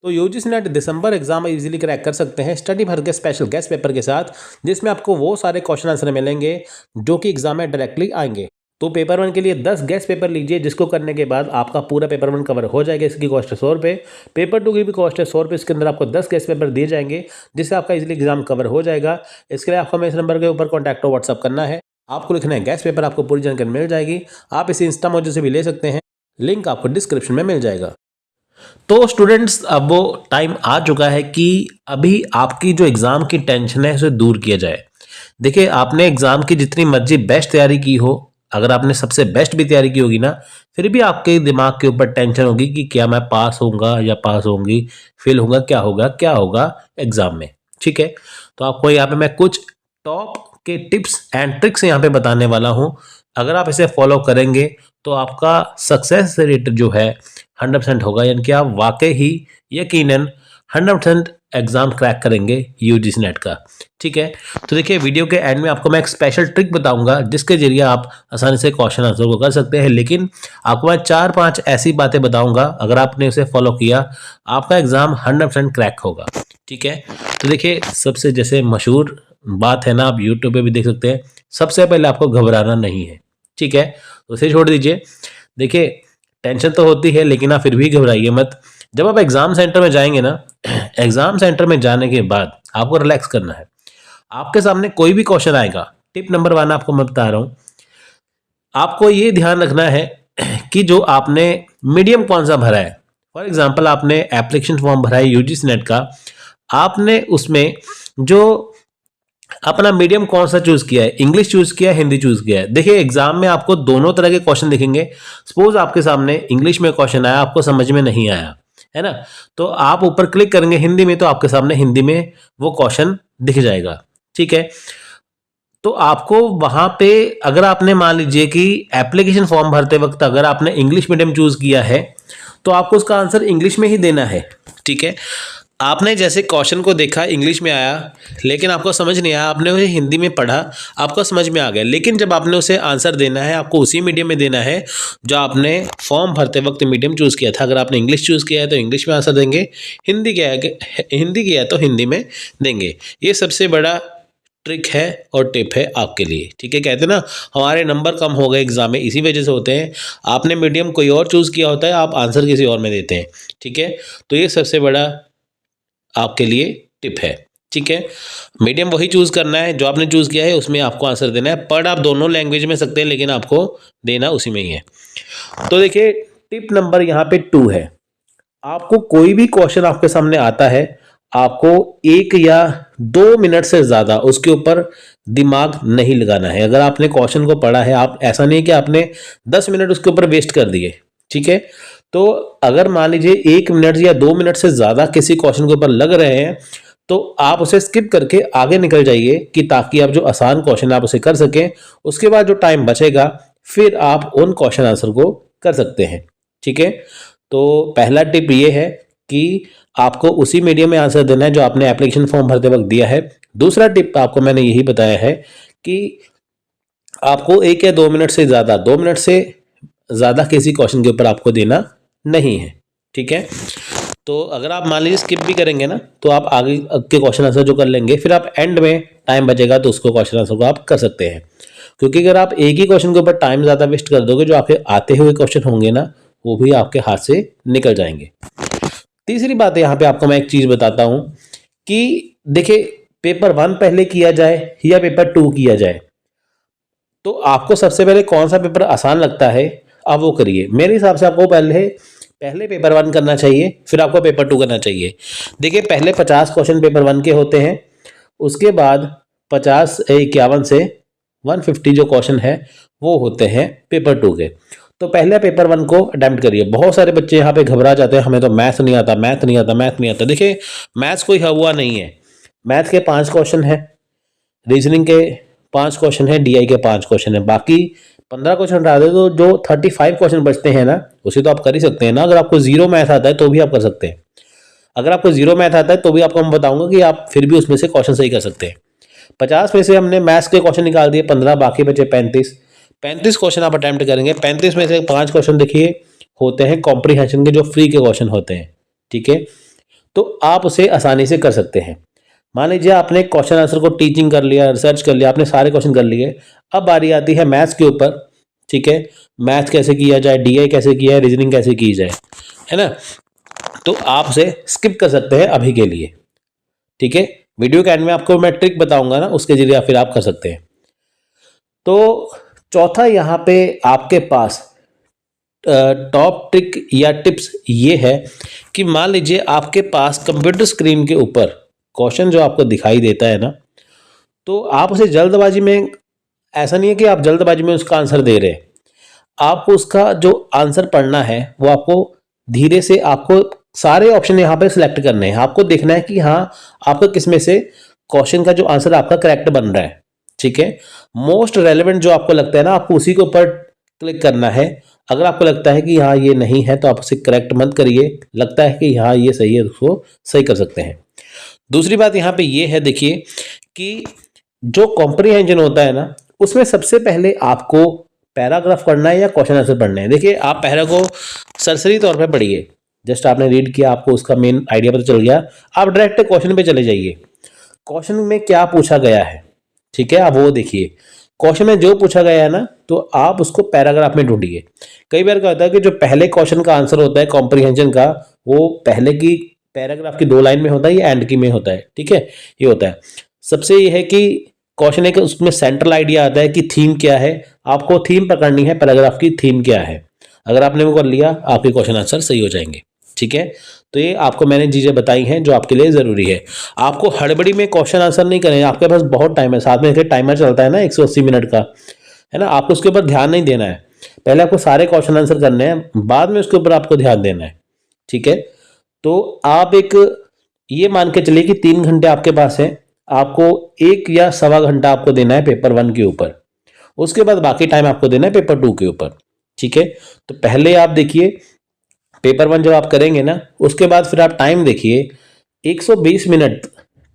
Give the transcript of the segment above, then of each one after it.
तो UGC net दिसंबर exam easily crack कर सकते हैं स्टडी भर के स्पेशल गेस्ट पेपर के साथ, जिसमें आपको वो सारे क्वेश्चन आंसर मिलेंगे जो कि एग्जाम में डायरेक्टली आएंगे। तो पेपर वन के लिए 10 गेस्ट पेपर लीजिए, जिसको करने के बाद आपका पूरा पेपर वन कवर हो जाएगा। इसकी कॉस्ट है 100 रुपये। पेपर टू की भी कॉस्ट है 100 रुपये। इसके अंदर आपको 10 गेस्ट पेपर दिए जाएंगे, जिससे आपका इजीली एग्जाम कवर हो जाएगा। इसके लिए आपको हमें इस नंबर के ऊपर कॉन्टैक्ट और व्हाट्सअप करना है। आपको लिखना है गेस्ट पेपर, आपको पूरी जानकारी मिल जाएगी। आप इसे इंस्टा मौजू से भी ले सकते हैं, लिंक आपको डिस्क्रिप्शन में मिल जाएगा। तो स्टूडेंट्स, अब वो टाइम आ चुका है कि अभी आपकी जो एग्ज़ाम की टेंशन है उसे दूर किया जाए। देखिए, आपने एग्ज़ाम की जितनी मर्जी बेस्ट तैयारी की हो, अगर आपने सबसे बेस्ट भी तैयारी की होगी ना, फिर भी आपके दिमाग के ऊपर टेंशन होगी कि क्या मैं पास होऊंगा या पास होंगी, फेल होगा, क्या होगा एग्ज़ाम में। ठीक है, तो आपको यहाँ पे मैं कुछ टॉप के टिप्स एंड ट्रिक्स यहाँ पे बताने वाला हूँ। अगर आप इसे फॉलो करेंगे तो आपका सक्सेस रेट जो है 100% होगा, यानी कि आप वाकई ही यकीनन 100% एग्जाम क्रैक करेंगे यूजीसी नेट का। ठीक है, तो देखिए, वीडियो के एंड में आपको मैं एक स्पेशल ट्रिक बताऊंगा, जिसके जरिए आप आसानी से क्वेश्चन आंसर को कर सकते हैं। लेकिन आपको मैं 4-5 ऐसी बातें बताऊंगा, अगर आपने उसे फॉलो किया, आपका एग्जाम 100% क्रैक होगा। ठीक है, तो देखिए, सबसे जैसे मशहूर बात है ना, आप यूट्यूब पे भी देख सकते हैं, सबसे पहले आपको घबराना नहीं है। ठीक है, तो उसे छोड़ दीजिए। देखिए, टेंशन तो होती है, लेकिन आप फिर भी घबराइए मत। जब आप एग्जाम सेंटर में जाएंगे ना, एग्जाम सेंटर में जाने के बाद आपको रिलैक्स करना है। आपके सामने कोई भी क्वेश्चन आएगा, टिप नंबर 1 आपको मैं बता रहा हूं, आपको ये ध्यान रखना है कि जो आपने मीडियम कौन सा भरा है। फॉर एग्जाम्पल, आपने एप्लीकेशन फॉर्म भरा है यूजीसी नेट का, आपने उसमें जो अपना मीडियम कौन सा चूज किया है, इंग्लिश चूज किया है, हिंदी चूज किया है। देखिए, एग्जाम में आपको दोनों तरह के क्वेश्चन दिखेंगे। सपोज आपके सामने इंग्लिश में क्वेश्चन आया, आपको समझ में नहीं आया, है ना, तो आप ऊपर क्लिक करेंगे हिंदी में, तो आपके सामने हिंदी में वो क्वेश्चन दिख जाएगा। ठीक है, तो आपको वहां पे, अगर आपने मान लीजिए कि एप्लीकेशन फॉर्म भरते वक्त अगर आपने इंग्लिश मीडियम चूज किया है, तो आपको उसका आंसर इंग्लिश में ही देना है। ठीक है, आपने जैसे क्वेश्चन को देखा, इंग्लिश में आया, लेकिन आपको समझ नहीं आया, आपने उसे हिंदी में पढ़ा, आपको समझ में आ गया, लेकिन जब आपने उसे आंसर देना है, आपको उसी मीडियम में देना है जो आपने फॉर्म भरते वक्त मीडियम चूज़ किया था। अगर आपने इंग्लिश चूज़ किया है तो इंग्लिश में आंसर देंगे, हिंदी किया है तो हिंदी में देंगे। ये सबसे बड़ा ट्रिक है और टिप है आपके लिए। ठीक है, कहते हैं ना, हमारे नंबर कम हो गए एग्जाम में, इसी वजह से होते हैं। आपने मीडियम कोई और चूज़ किया होता है, आप आंसर किसी और में देते हैं। ठीक है, तो ये सबसे बड़ा आपके लिए टिप है। ठीक है, मीडियम वही चूज करना है जो आपने चूज किया है, उसमें आपको आंसर देना है। पढ़ आप दोनों लैंग्वेज में सकते हैं, लेकिन आपको देना उसी में ही है। तो देखिए, टिप नंबर यहाँ पे 2 है। आपको कोई भी क्वेश्चन आपके सामने आता है, आपको 1 या 2 मिनट से ज्यादा उसके ऊपर दिमाग नहीं लगाना है। अगर आपने क्वेश्चन को पढ़ा है, आप ऐसा नहीं कि आपने 10 मिनट उसके ऊपर वेस्ट कर दिए। ठीक है, तो अगर मान लीजिए 1 मिनट या 2 मिनट से ज्यादा किसी क्वेश्चन के ऊपर लग रहे हैं, तो आप उसे स्किप करके आगे निकल जाइए, कि ताकि आप जो आसान क्वेश्चन आप उसे कर सकें। उसके बाद जो टाइम बचेगा, फिर आप उन क्वेश्चन आंसर को कर सकते हैं। ठीक है, तो पहला टिप ये है कि आपको उसी मीडियम में आंसर देना है जो आपने एप्लीकेशन फॉर्म भरते वक्त दिया है। दूसरा टिप आपको मैंने यही बताया है कि आपको 1 या 2 मिनट से ज्यादा, 2 मिनट से ज्यादा किसी क्वेश्चन के ऊपर आपको देना नहीं है। ठीक है, तो अगर आप मान लीजिए स्किप भी करेंगे ना, तो आप आगे के क्वेश्चन आंसर जो कर लेंगे, फिर आप एंड में टाइम बचेगा तो उसको क्वेश्चन आंसर को आप कर सकते हैं। क्योंकि अगर आप एक ही क्वेश्चन के ऊपर टाइम ज़्यादा वेस्ट कर दोगे, जो आपके आते हुए क्वेश्चन होंगे ना, वो भी आपके हाथ से निकल जाएंगे। तीसरी बात यहाँ पे आपको मैं एक चीज़ बताता हूँ कि देखिए, पेपर 1 पहले किया जाए या पेपर 2 किया जाए, तो आपको सबसे पहले कौन सा पेपर आसान लगता है, आप वो करिए। मेरे हिसाब से आपको पहले पेपर 1 करना चाहिए, फिर आपको पेपर 2 करना चाहिए। देखिए, पहले 50 क्वेश्चन पेपर 1 के होते हैं, उसके बाद 51 से 150 जो क्वेश्चन है वो होते हैं पेपर 2 के। तो पहले पेपर 1 को अटेम्प्ट करिए। बहुत सारे बच्चे यहाँ पे घबरा जाते हैं, हमें तो मैथ नहीं आता, मैथ नहीं आता, मैथ नहीं आता। देखिए, मैथ्स कोई हुआ नहीं है। मैथ के 5 क्वेश्चन है, रीजनिंग के 5 क्वेश्चन है, डीआई के 5 क्वेश्चन है, बाकी 15 क्वेश्चन हटा दे तो जो 35 क्वेश्चन बचते हैं ना, उसे तो आप कर ही सकते हैं ना। अगर आपको जीरो मैथ आता है तो भी आप कर सकते हैं। अगर आपको जीरो मैथ आता है तो भी आपको मैं बताऊंगा कि आप फिर भी उसमें से क्वेश्चन सही कर सकते हैं। 50 में से हमने मैथ्स के क्वेश्चन निकाल दिए 15, बाकी बचे 35 क्वेश्चन आप अटेम्प्ट करेंगे। 35 में से 5 क्वेश्चन देखिए होते हैं कॉम्प्रीहेंशन के, जो फ्री के क्वेश्चन होते हैं। ठीक है, तो आप उसे आसानी से कर सकते हैं। मान लीजिए आपने क्वेश्चन आंसर को टीचिंग कर लिया, रिसर्च कर लिया, आपने सारे क्वेश्चन कर लिए। अब बारी आती है मैथ्स के ऊपर। ठीक है, मैथ्स कैसे किया जाए, डीआई कैसे किया है, रीजनिंग कैसे की जाए, है ना। तो आप उसे स्किप कर सकते हैं अभी के लिए। ठीक है, वीडियो के एंड में आपको मैं ट्रिक बताऊंगा ना, उसके जरिए फिर आप कर सकते हैं। तो चौथा यहाँ पे आपके पास टॉप ट्रिक या टिप्स ये है कि मान लीजिए आपके पास कंप्यूटर स्क्रीन के ऊपर क्वेश्चन जो आपको दिखाई देता है ना, तो आप उसे जल्दबाजी में, ऐसा नहीं है कि आप जल्दबाजी में उसका आंसर दे रहे हैं, आपको उसका जो आंसर पढ़ना है वो आपको धीरे से, आपको सारे ऑप्शन यहाँ पे सिलेक्ट करने हैं। आपको देखना है कि हाँ आपका किस में से क्वेश्चन का जो आंसर आपका करेक्ट बन रहा है। ठीक है, मोस्ट रेलेवेंट जो आपको लगता है ना, आपको उसी के ऊपर क्लिक करना है। अगर आपको लगता है कि हाँ ये नहीं है तो आप उसे करेक्ट मत करिए, लगता है कि हाँ ये सही है, उसको सही कर सकते हैं। दूसरी बात यहाँ पे ये है, देखिए कि जो कॉम्प्रीहेंजन होता है ना, उसमें सबसे पहले आपको पैराग्राफ पढ़ना है या क्वेश्चन आंसर पढ़ना है। देखिए आप पैरा को सरसरी तौर पे पढ़िए, जस्ट आपने रीड किया, आपको उसका मेन आइडिया पता चल गया, आप डायरेक्ट क्वेश्चन पे चले जाइए। क्वेश्चन में क्या पूछा गया है, ठीक है, आप वो देखिए। क्वेश्चन में जो पूछा गया है ना, तो आप उसको पैराग्राफ में ढूंढिए। कई बार क्या होता है कि जो पहले क्वेश्चन का आंसर होता है कॉम्प्रीहेंजन का, वो पहले की पैराग्राफ की 2 लाइन में होता है या एंड की में होता है। ठीक है, ये होता है। सबसे ये है कि क्वेश्चन है कि उसमें सेंट्रल आइडिया आता है कि थीम क्या है, आपको थीम पकड़नी है, पैराग्राफ की थीम क्या है। अगर आपने वो कर लिया, आपके क्वेश्चन आंसर सही हो जाएंगे। ठीक है, तो ये आपको मैंने चीज़ें बताई हैं जो आपके लिए ज़रूरी है। आपको हड़बड़ी में क्वेश्चन आंसर नहीं करें, आपके पास बहुत टाइम है, साथ में एक टाइमर चलता है ना 180 मिनट का, है ना। आपको उसके ऊपर ध्यान नहीं देना है, पहले आपको सारे क्वेश्चन आंसर करने हैं, बाद में उसके ऊपर आपको ध्यान देना है। ठीक है, तो आप एक ये मान के चलिए कि 3 घंटे आपके पास है, आपको 1 या सवा घंटा आपको देना है पेपर 1 के ऊपर, उसके बाद बाकी टाइम आपको देना है पेपर 2 के ऊपर। ठीक है, तो पहले आप देखिए पेपर 1 जब आप करेंगे ना, उसके बाद फिर आप टाइम देखिए 120 मिनट।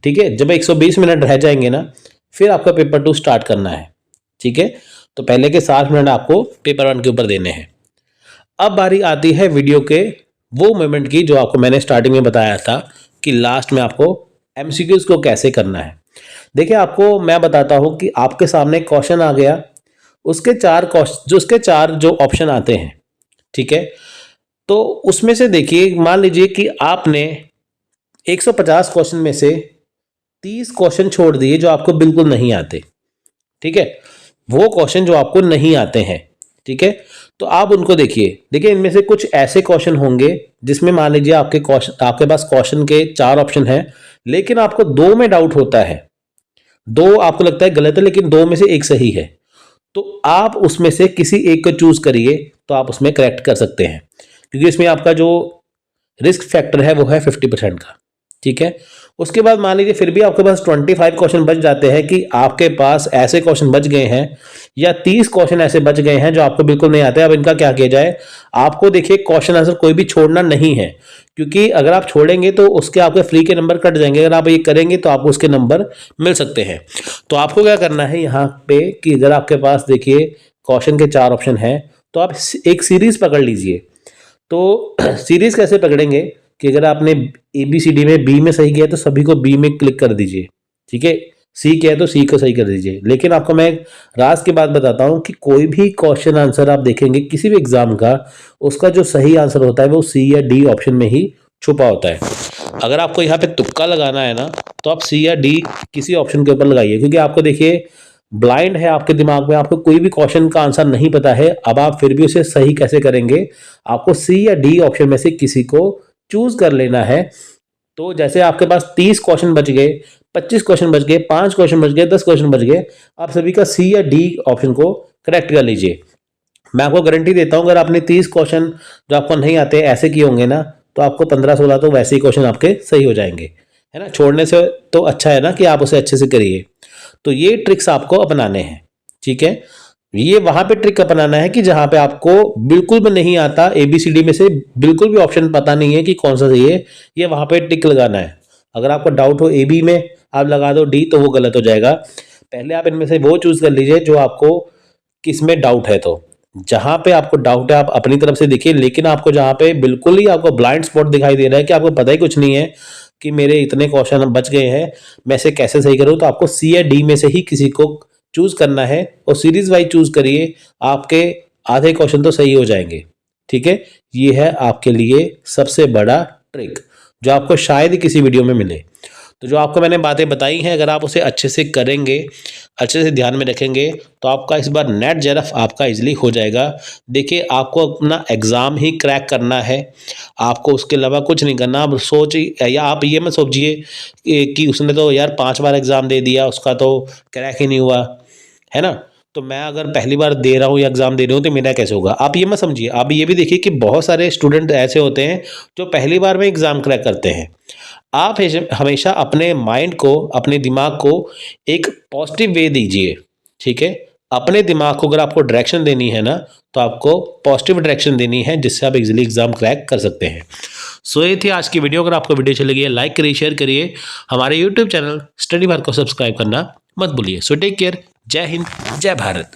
ठीक है, जब 120 मिनट रह जाएंगे ना, फिर आपका पेपर 2 स्टार्ट करना है। ठीक है, तो पहले के 60 मिनट आपको पेपर 1 के ऊपर देने हैं। अब बारी आती है वीडियो के वो मोमेंट की जो आपको मैंने स्टार्टिंग में बताया था कि लास्ट में आपको एमसीक्यूज को कैसे करना है। देखिए आपको मैं बताता हूं कि आपके सामने क्वेश्चन आ गया, उसके 4 क्वेश्चन, जो उसके 4 जो ऑप्शन आते हैं, ठीक है, तो उसमें से देखिए मान लीजिए कि आपने 150 क्वेश्चन में से 30 क्वेश्चन छोड़ दिए जो आपको बिल्कुल नहीं आते। ठीक है, वो क्वेश्चन जो आपको नहीं आते हैं। ठीक है, तो आप उनको देखिए इनमें से कुछ ऐसे क्वेश्चन होंगे जिसमें मान लीजिए आपके पास क्वेश्चन के 4 ऑप्शन हैं, लेकिन आपको 2 में डाउट होता है, 2 आपको लगता है गलत है लेकिन 2 में से 1 सही है, तो आप उसमें से किसी एक को चूज करिए, तो आप उसमें करेक्ट कर सकते हैं, क्योंकि इसमें आपका जो रिस्क फैक्टर है वो है 50% का। ठीक है, उसके बाद मान लीजिए फिर भी आपके पास 25 क्वेश्चन बच जाते हैं कि आपके पास ऐसे क्वेश्चन बच गए हैं या 30 क्वेश्चन ऐसे बच गए हैं जो आपको बिल्कुल नहीं आते। अब इनका क्या किया जाए, आपको देखिए क्वेश्चन आंसर कोई भी छोड़ना नहीं है, क्योंकि अगर आप छोड़ेंगे तो उसके आपके फ्री के नंबर कट जाएंगे, अगर आप ये करेंगे तो आपको उसके नंबर मिल सकते हैं। तो आपको क्या करना है यहाँ पे कि अगर आपके पास देखिए क्वेश्चन के 4 ऑप्शन हैं, तो आप एक सीरीज पकड़ लीजिए। तो सीरीज कैसे पकड़ेंगे कि अगर आपने ABCD में B में सही किया तो सभी को B में क्लिक कर दीजिए। ठीक है, C किया तो C को सही कर दीजिए। लेकिन आपको मैं एक राज की बात बताता हूं कि कोई भी क्वेश्चन आंसर आप देखेंगे किसी भी एग्जाम का, उसका जो सही आंसर होता है वो C या D ऑप्शन में ही छुपा होता है। अगर आपको यहाँ पे तुक्का लगाना है ना, तो आप C या D किसी ऑप्शन के ऊपर लगाइए, क्योंकि आपको देखिए ब्लाइंड है आपके दिमाग में, आपको कोई भी क्वेश्चन का आंसर नहीं पता है, अब आप फिर भी उसे सही कैसे करेंगे, आपको C या D ऑप्शन में से किसी को चूज कर लेना है। तो जैसे आपके पास 30 क्वेश्चन बच गए, 25 क्वेश्चन बच गए, 5 क्वेश्चन बच गए, 10 क्वेश्चन बच गए, आप सभी का C या D ऑप्शन को करेक्ट कर लीजिए। मैं आपको गारंटी देता हूं अगर आपने 30 क्वेश्चन जो आपको नहीं आते ऐसे किए होंगे ना, तो आपको 15-16 तो वैसे ही क्वेश्चन आपके सही हो जाएंगे, है ना। छोड़ने से तो अच्छा है ना कि आप उसे अच्छे से करिए। तो ये ट्रिक्स आपको अपनाने हैं। ठीक है, ये वहां पे ट्रिक अपनाना है कि जहां पे आपको बिल्कुल भी नहीं आता, ABCD में से बिल्कुल भी ऑप्शन पता नहीं है कि कौन सा सही है, ये वहां पे टिक लगाना है। अगर आपको डाउट हो AB में, आप लगा दो D, तो वो गलत हो जाएगा। पहले आप इनमें से वो चूज कर लीजिए जो आपको किस में डाउट है। तो जहां पे आपको डाउट है आप अपनी तरफ से देखिए, लेकिन आपको जहां पे बिल्कुल ही आपको ब्लाइंड स्पॉट दिखाई दे रहा है कि आपको पता ही कुछ नहीं है, कि मेरे इतने क्वेश्चन बच गए हैं, मैं इसे कैसे सही करूँ, तो आपको सी या डी में से ही किसी को चूज करना है और सीरीज वाइज चूज करिए, आपके आधे क्वेश्चन तो सही हो जाएंगे। ठीक है, ये है आपके लिए सबसे बड़ा ट्रिक जो आपको शायद ही किसी वीडियो में मिले। तो जो आपको मैंने बातें बताई हैं, अगर आप उसे अच्छे से करेंगे, अच्छे से ध्यान में रखेंगे, तो आपका इस बार नेट जेआरएफ आपका इजीली हो जाएगा। देखिए, आपको अपना एग्ज़ाम ही क्रैक करना है, आपको उसके अलावा कुछ नहीं करना। आप या आप ये मत सोचिए कि उसने तो यार 5 बार एग्ज़ाम दे दिया, उसका तो क्रैक ही नहीं हुआ, है ना? तो मैं अगर पहली बार दे रहा हूँ या एग्ज़ाम दे रहा हूँ तो मेरा कैसे होगा? आप ये मत समझिए। आप ये भी देखिए कि बहुत सारे स्टूडेंट ऐसे होते हैं जो पहली बार में एग्ज़ाम क्रैक करते हैं। आप हमेशा अपने माइंड को, अपने दिमाग को एक पॉजिटिव वे दीजिए। ठीक है, अपने दिमाग को अगर आपको डायरेक्शन देनी है ना, तो आपको पॉजिटिव डायरेक्शन देनी है, जिससे आप इजीली एग्जाम क्रैक कर सकते हैं। सो ये थी आज की वीडियो। अगर आपको वीडियो अच्छी लगी है, लाइक करिए, शेयर करिए। हमारे यूट्यूब चैनल स्टडी भारत को सब्सक्राइब करना मत भूलिए। So take care. जय हिंद, जय भारत।